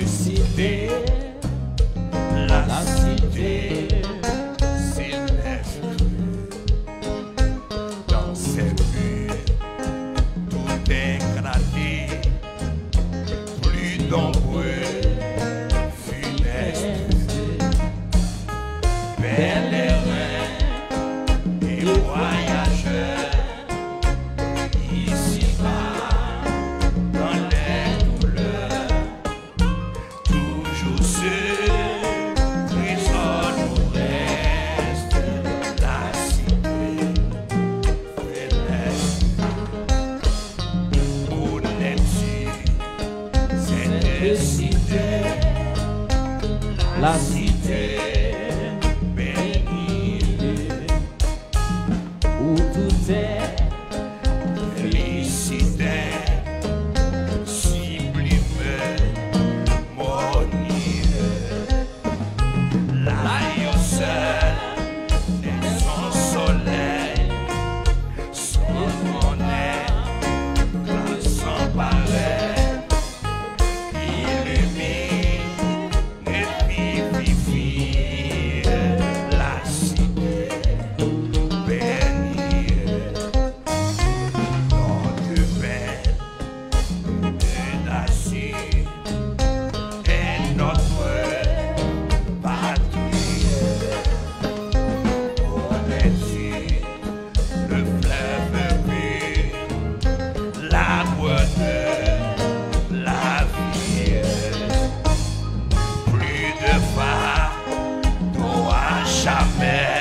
cité, la cité céleste. Dans ces rues, tout est gradé, plus nombreux, funestes, pèlerins et voyageurs, ici-bas, dans les douleurs, toujours ceux prisonniers au reste, la cité céleste. Connais-tu cette cité, la cité bénie, où tout est félicité, sublime, harmonie. Là, yo seul, et son soleil, son monnaie, sans pareil, illumine et vivifie la cité bénie. Notre peine de Daci est notre patrie. Connais-tu le fleuve pur, l'arbre de la vie? Plus de fardeau à jamais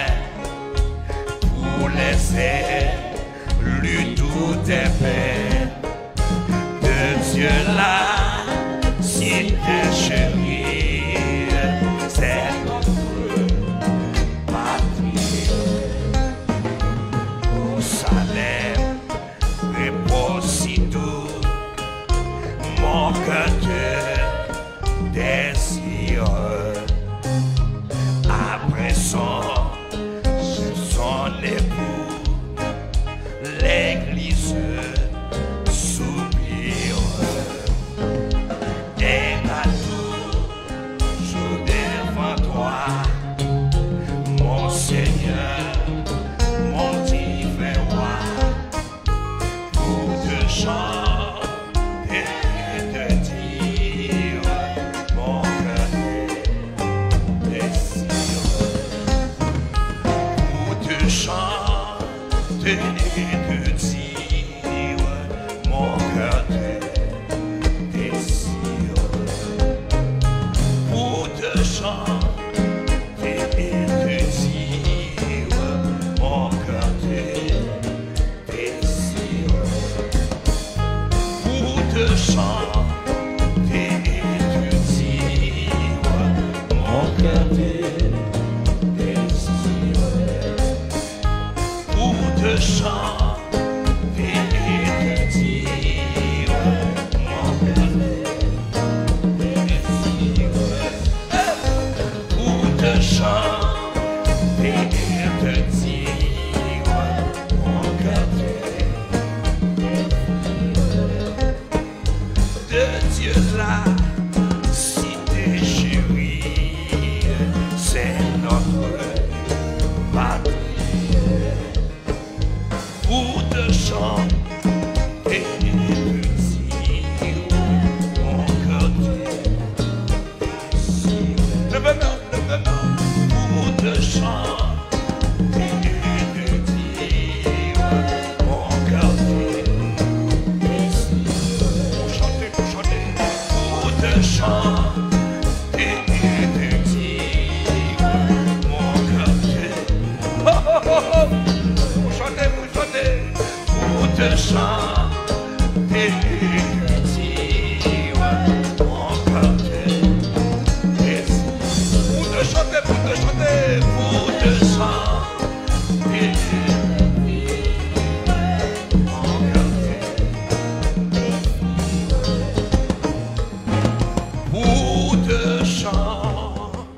pour les élus, tout est peine de Dieu là, si t'es chérie, c'est notre patrie. Au Salem, repose si doux, mon cœur te désire. Après son époux, l'église soupire. Et à toujours devant toi, mon Seigneur, mon divin roi, pour te chanter et te dire mon cœur désire. Pour te chanter et te dire mon cœur désire. Pour te chanter et te dire mon cœur désire. Pour te chanter et te dire mon cœur désire. Pour te chanter et te dire mon cœur désire. Pour te chanter et te dire mon cœur de Dieu là, si t'es chérie, c'est notre patrie. Pour te chanter et te dire mon cœur désire. Pour te chanter et te dire mon cœur désire. Pour chanter, pour te chanter et te dire mon cœur désire. Oh, oh, oh, oh. Pour chanter, pour te chanter et te dire mon cœur désire. Pour te chanter, pour te chanter, pour te chanter et te dire mon cœur désire. Pour te chanter